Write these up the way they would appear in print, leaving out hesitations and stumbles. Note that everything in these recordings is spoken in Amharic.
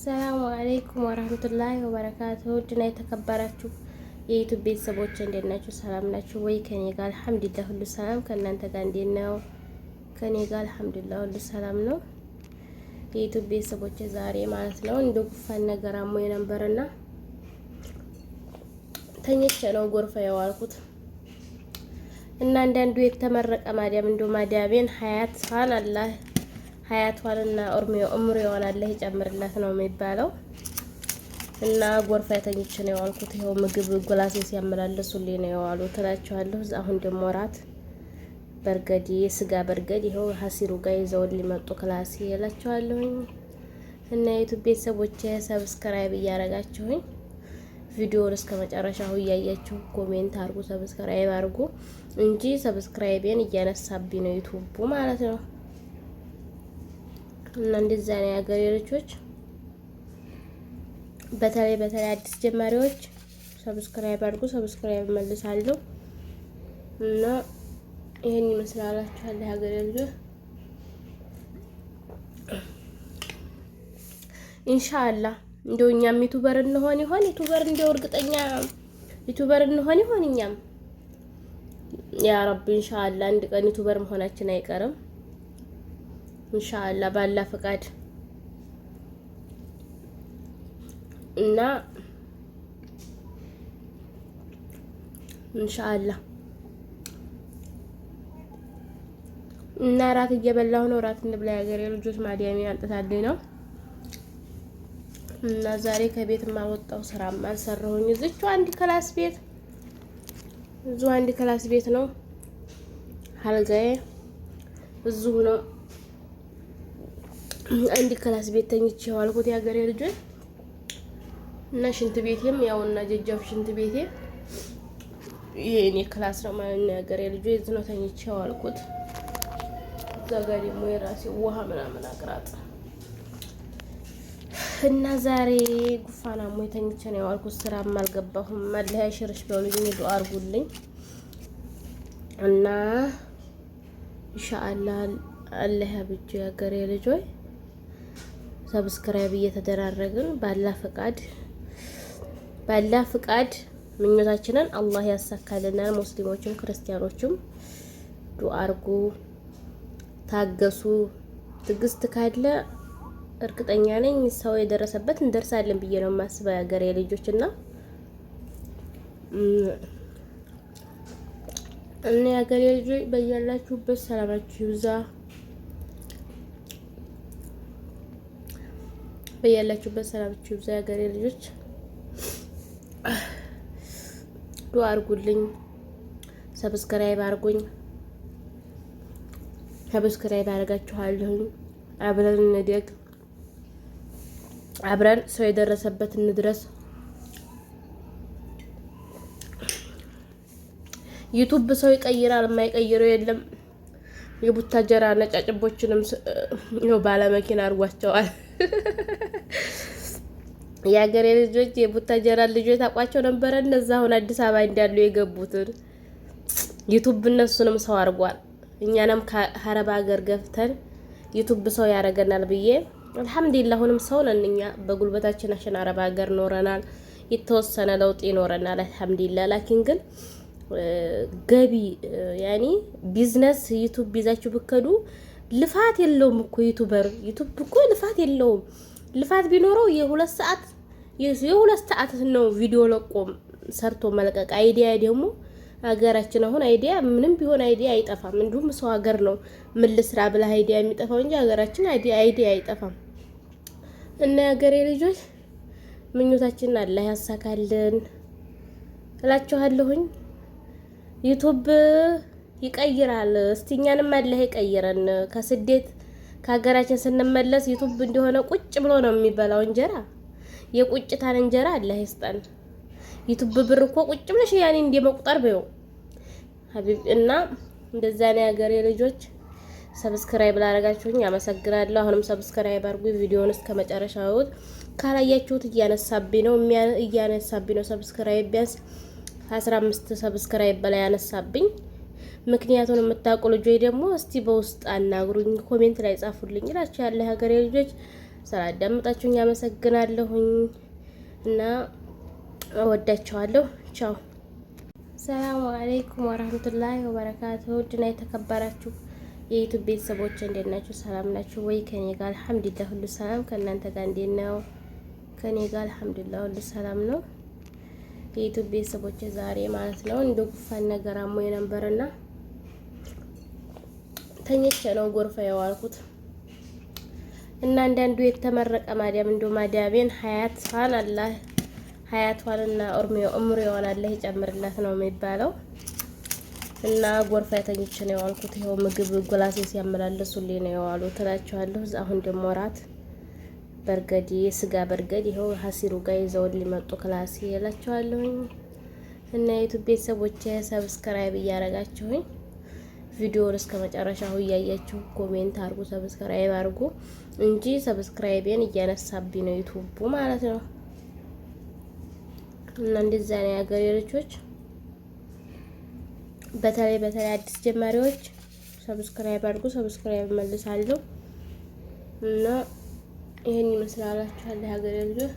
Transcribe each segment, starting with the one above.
ሰላሙ አለይኩም ወራህመቱላሂ ወበረካቱሁ። ውድና የተከበራችሁ የዩቲዩብ ቤተሰቦች እንዴት ናችሁ? ሰላም ናችሁ ወይ? ከኔ ጋር አልሐምዱሊላህ ሁሉ ሰላም። ከእናንተ ጋር እንዴት ነው? ከኔ ጋር አልሐምዱሊላህ ሁሉ ሰላም ነው። የዩቲዩብ ቤተሰቦች ዛሬ ማለት ነው እንደ ጉፋን ነገር አሞኝ ነበርና ተኝቼ ነው ጎርፋ የዋልኩት እና አንዳንዱ የተመረቀ ማዲያም እንደ ማዲያቤን ሀያቷን አላህ ሀያቷንና ኡምሪዋን አላህ ይጨምርላት ነው የሚባለው። እና ጎርፋ ተኝቼ ነው የዋልኩት። ይኸው ምግብ ጎላሴ ሲያመላለሱልኝ ነው የዋሉት እላችኋለሁ። አሁን ደግሞ እራት በርገዲ ስጋ በርገዲ ይኸው ሀሲሩ ጋር ይዘው ሊመጡ ክላስ እላችኋለሁኝ። እና የዩቲዩብ ቤተሰቦቼ ሰብስክራይብ እያረጋችሁኝ ቪዲዮውን እስከ መጨረሻው እያያችሁ ኮሜንት አድርጉ፣ ሰብስክራይብ አድርጉ እንጂ ሰብስክራይቤን እያነሳብኝ ነው ዩቲዩብ ማለት ነው። እና እንደዛ ነው የሀገሬ ልጆች፣ በተለይ አዲስ ጀማሪዎች ሰብስክራይብ አድርጉ፣ ሰብስክራይብ መልሳለሁ። እና ይሄን ይመስላላችኋል የሀገሬ ልጆች። ኢንሻአላህ እንደው እኛም ዩቲዩበር እንሆን ይሆን? ዩቲዩበር እንደው እርግጠኛ ዩቲዩበር እንሆን ይሆን? እኛም ያ ረብ ኢንሻአላህ አንድ ቀን ዩቲዩበር መሆናችን አይቀርም ኢንሻአላህ ባላ ፈቃድ። እና ኢንሻአላህ እና ራት እየበላሁ ነው። ራት እንብላ የሀገሬ ልጆች። ማዲያሚ አንጥታልኝ ነው እና ዛሬ ከቤት ማወጣው ስራም አልሰራሁኝ። እዚሁ አንድ ክላስ ቤት ነው አልጋዬ እዚሁ ነው። አንድ ክላስ ቤት ተኝቼ ዋልኩት የሀገሬ ልጆች። እና ሽንት ቤቴም ያውና ጀጃፍ ሽንት ቤቴ የኔ ክላስ ነው ማለት ነው የሀገሬ ልጆች። እዚህ ነው ተኝቼ ዋልኩት። እዛ ጋር ደግሞ የራሴ ውሃ ምናምን አቅራጥ እና ዛሬ ጉፋና ሞይ ተኝቼ ነው የዋልኩት። ስራም አልገባሁም። አላህ ሽርሽ በሉኝ፣ ዱአ አድርጉልኝ። እና ኢንሻአላህ አላህ ያብጁ የሀገሬ ልጆች። ሰብስክራይብ እየተደራረግን ባላ ፍቃድ ምኞታችንን አላህ ያሳካልናል። ሙስሊሞችም ክርስቲያኖችም ዱአ አድርጉ፣ ታገሱ። ትዕግስት ካለ እርግጠኛ ነኝ ሰው የደረሰበት እንደርሳለን ብዬ ነው የማስበው የሀገሬ ልጆች። እና የሀገሬ ልጆች በያላችሁበት ሰላማችሁ ይብዛ፣ በያላችሁበት ሰላማችሁ ይብዛ የሀገሬ ልጆች። ዱአ አድርጉልኝ፣ ሰብስክራይብ አድርጉኝ። ሰብስክራይብ አደርጋችኋለሁ። አብረን እንደግ፣ አብረን ሰው የደረሰበት እንድረስ። ዩቲዩብ ሰው ይቀይራል፣ የማይቀይረው የለም። የቡታጀራ ነጫጭቦችንም ነው ባለመኪና አድርጓቸዋል። የሀገሬ ልጆች የቡታጀራ ልጆች ታውቋቸው ነበረ። እነዛ አሁን አዲስ አበባ እንዳሉ የገቡትን ዩቲዩብ እነሱንም ሰው አድርጓል። እኛንም ከሀረብ ሀገር ገፍተን ዩቲዩብ ሰው ያደርገናል ብዬ አልሐምዱሊላህ አሁንም ሰው ነን እኛ። በጉልበታችን አሸን አረብ ሀገር ኖረናል፣ የተወሰነ ለውጥ ይኖረናል አልሐምዱሊላህ። ላኪን ግን ገቢ ያኒ ቢዝነስ ዩቲዩብ ይዛችሁ ብከዱ ልፋት የለውም እኮ ዩቲዩብ እኮ ልፋት የለውም። ልፋት ቢኖረው የሁለት ሰዓት ነው ቪዲዮ ለቆም ሰርቶ መልቀቅ። አይዲያ ደግሞ ሀገራችን አሁን አይዲያ ምንም ቢሆን አይዲያ አይጠፋም። እንዲሁም ሰው ሀገር ነው ምን ልስራ ብለህ አይዲያ የሚጠፋው እንጂ ሀገራችን አይዲያ አይጠፋም። እና የሀገሬ ልጆች ምኞታችንን አላህ ያሳካልን እላችኋለሁኝ። ዩቲዩብ ይቀይራል። እስቲ እኛንም አላህ ይቀይረን። ከስደት ከሀገራችን ስንመለስ ዩቲዩብ እንደሆነ ቁጭ ብሎ ነው የሚበላው እንጀራ። የቁጭታን እንጀራ አላህ ይስጠን። ዩቲዩብ ብር እኮ ቁጭ ብለሽ ያኔ እንደመቁጠር በዩ ሀቢብ። እና እንደዛ ነው የሀገሬ ልጆች። ሰብስክራይብ ላደረጋችሁኝ አመሰግናለሁ። አሁንም ሰብስክራይብ አድርጉ። ቪዲዮውን እስከ መጨረሻው ካላያችሁት እያነሳብኝ ነው ሰብስክራይብ ቢያንስ 15 ሰብስክራይብ በላይ ያነሳብኝ። ምክንያቱን የምታውቁ ልጆች ደግሞ እስቲ በውስጥ አናግሩኝ፣ ኮሜንት ላይ ጻፉልኝ እላችሁ ያለ ሀገሬ ልጆች። ስላዳመጣችሁኝ አመሰግናለሁኝ እና እወዳችኋለሁ። ቻው። ሰላም አለይኩም ወራህመቱላሂ ወበረካቱ። ውድና የተከበራችሁ የዩቲዩብ ቤተሰቦች እንዴት ናችሁ? ሰላም ናችሁ ወይ? ከኔ ጋር አልሐምዱሊላህ ሁሉ ሰላም። ከእናንተ ጋር እንዴት ነው? ከኔ ጋር አልሐምዱሊላህ ሁሉ ሰላም ነው። የዩቲዩብ ቤተሰቦች ዛሬ ማለት ነው እንደ ጉፋን ነገር አሞኝ ነበርና ተኝቼ ነው ጎርፋ የዋልኩት እና አንዳንዱ የተመረቀ ማዲያም እንደ ማዲያሜን ሀያቷን አላህ ሀያቷንና ኡምሪዋን አላህ ይጨምርላት ነው የሚባለው። እና ጎርፋ ተኝቼ ነው የዋልኩት። ይኸው ምግብ ጎላሴ ሲያመላለሱልኝ ነው የዋሉት እላችኋለሁ። አሁን ደግሞ እራት በርገዲ ስጋ በርገዲ ይኸው ሀሲሩ ጋር ይዘውልኝ ሊመጡ ክላስ እላችኋለሁኝ። እና የዩቲዩብ ቤተሰቦቼ ሰብስክራይብ እያረጋችሁኝ ቪዲዮውን እስከ መጨረሻው እያያችሁ ኮሜንት አርጉ፣ ሰብስክራይብ አርጉ እንጂ ሰብስክራይቤን እያነሳብኝ ነው ዩቲዩብ ማለት ነው። እና እንደዛ ነው የሀገሬ ልጆች፣ በተለይ አዲስ ጀማሪዎች ሰብስክራይብ አድርጉ። ሰብስክራይብ መልሳለሁ እና ይሄን ይመስላችኋል የሀገሬ ልጆች።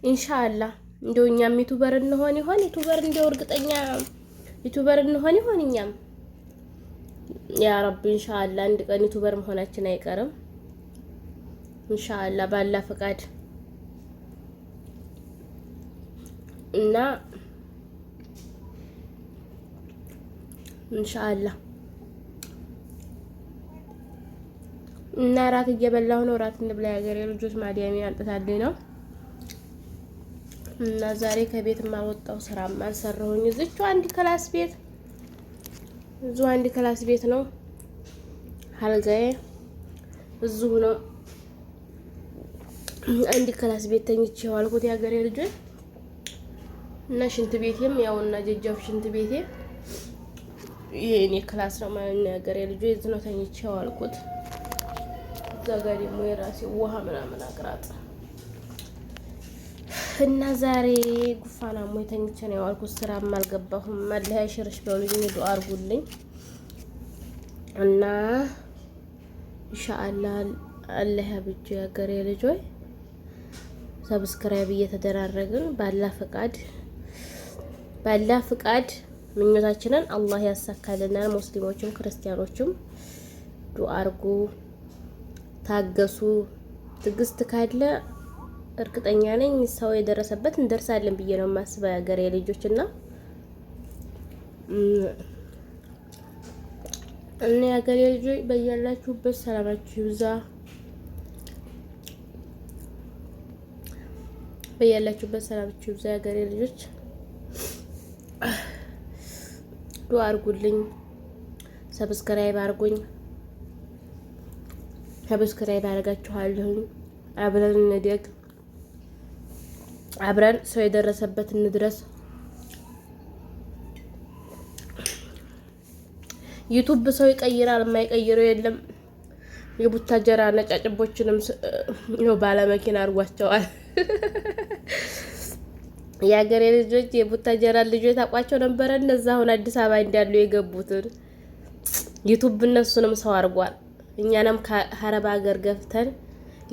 ኢንሻአላህ እንደው እኛም ዩቲዩበር እንሆን ይሆን? ዩቲዩበር እንደው እርግጠኛ ዩቲዩበር እንሆን ይሆን? እኛም ያ ረብ ኢንሻአላህ አንድ ቀን ዩቲዩበር መሆናችን አይቀርም ኢንሻአላህ ባላ ፈቃድ። እና ኢንሻአላህ እና ራት እየበላሁ ነው። ራት እንብላ የሀገሬ ልጆች። ማዲያሜ አንጥታልኝ ነው እና ዛሬ ከቤት የማልወጣው ስራም አልሰራሁኝ። እዚሁ አንድ ክላስ ቤት አንድ ክላስ ቤት ነው አልጋዬ እዚሁ ነው። አንድ ክላስ ቤት ተኝቼ ዋልኩት የሀገሬ ልጆች። እና ሽንት ቤቴም ያውና ጀጃፍ ሽንት ቤቴ የኔ ክላስ ነው ማለት ነው የሀገሬ ልጆች። እዚህ ነው ተኝቼ ዋልኩት። እዛ ጋር ደግሞ የራሴ ውሃ ምናምን አቅራጥ እና ዛሬ ጉፋን አሞኝ ተኝቼ ነው የዋልኩት። ስራም አልገባሁም። አላህ ያሽርሽ በሉኝ፣ ዱአ አድርጉልኝ እና ኢንሻአላህ አላህ ያብጁ የሀገሬ ልጆች። ሰብስክራይብ እየተደራረግን ባላ ፍቃድ ምኞታችንን አላህ ያሳካልናል። ሙስሊሞችም ክርስቲያኖችም ዱአ አድርጉ፣ ታገሱ። ትዕግስት ካለ እርግጠኛ ነኝ ሰው የደረሰበት እንደርሳለን ብዬ ነው የማስበው የሀገሬ ልጆች። እና የሀገሬ ልጆች በያላችሁበት ሰላማችሁ ይብዛ። በያላችሁበት ሰላማችሁ ይብዛ የሀገሬ ልጆች። ዱአ አድርጉልኝ፣ ሰብስክራይብ አድርጉኝ። ሰብስክራይብ አደርጋችኋለሁ። አብረን እንደግ፣ አብረን ሰው የደረሰበት እንድረስ። ዩቲዩብ ሰው ይቀይራል፣ የማይቀይረው የለም። የቡታጀራ ነጫጭቦችንም ነው ባለመኪና አድርጓቸዋል። የሀገሬ ልጆች የቡታጀራ ልጆች ታውቋቸው ነበረ። እነዛ አሁን አዲስ አበባ እንዳሉ የገቡትን ዩቲዩብ እነሱንም ሰው አድርጓል። እኛንም ከሀረባ ሀገር ገፍተን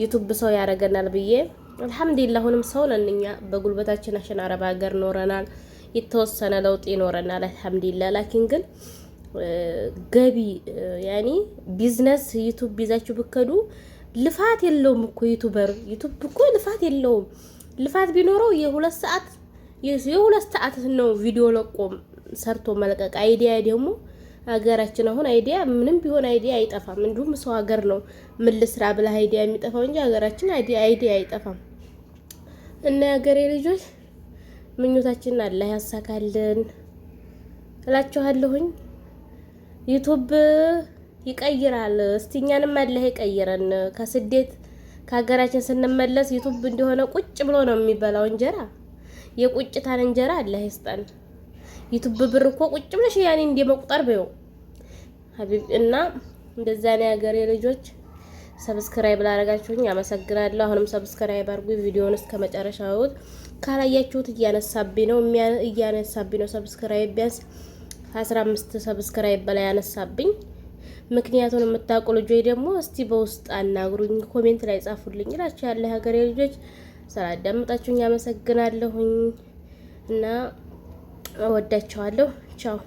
ዩቲዩብ ሰው ያደርገናል ብዬ አልሐምዱሊላህ። አሁንም ሰው ነን እኛ። በጉልበታችን አሸን አረባ ሀገር ኖረናል፣ የተወሰነ ለውጥ ይኖረናል አልሐምዱሊላህ። ላኪን ግን ገቢ ያኒ ቢዝነስ ዩቲዩብ ይዛችሁ ብከዱ ልፋት የለውም እኮ ዩቲዩብ እኮ ልፋት የለውም። ልፋት ቢኖረው የሁለት ሰዓት ነው ቪዲዮ ለቆም ሰርቶ መልቀቅ። አይዲያ ደግሞ ሀገራችን አሁን አይዲያ ምንም ቢሆን አይዲያ አይጠፋም። እንዲሁም ሰው ሀገር ነው ምን ልስራ ብላ አይዲያ የሚጠፋው እንጂ ሀገራችን አይዲያ አይጠፋም። እና የሀገሬ ልጆች ምኞታችንን አላህ ያሳካልን እላችኋለሁኝ። ዩቲዩብ ይቀይራል። እስቲ እኛንም አላህ ይቀይረን። ከስደት ከሀገራችን ስንመለስ ዩቲዩብ እንደሆነ ቁጭ ብሎ ነው የሚበላው እንጀራ። የቁጭታን እንጀራ አላህ ይስጠን። ዩቲዩብ ብር እኮ ቁጭ ብለሽ ያኔ እንደመቁጠር በዩ ሀቢብ። እና እንደዛ ነው የሀገሬ ልጆች። ሰብስክራይብ ላደረጋችሁኝ አመሰግናለሁ። አሁንም ሰብስክራይብ አድርጉ። ቪዲዮውን እስከ መጨረሻው ካላያችሁት እያነሳብኝ ነው ሰብስክራይብ ቢያንስ 15 ሰብስክራይብ በላይ ያነሳብኝ። ምክንያቱን የምታውቁ ልጆች ደግሞ እስቲ በውስጥ አናግሩኝ፣ ኮሜንት ላይ ጻፉልኝ እላችሁ ያለ ሀገሬ ልጆች። ስላዳመጣችሁኝ አመሰግናለሁኝ እና እወዳችኋለሁ። ቻው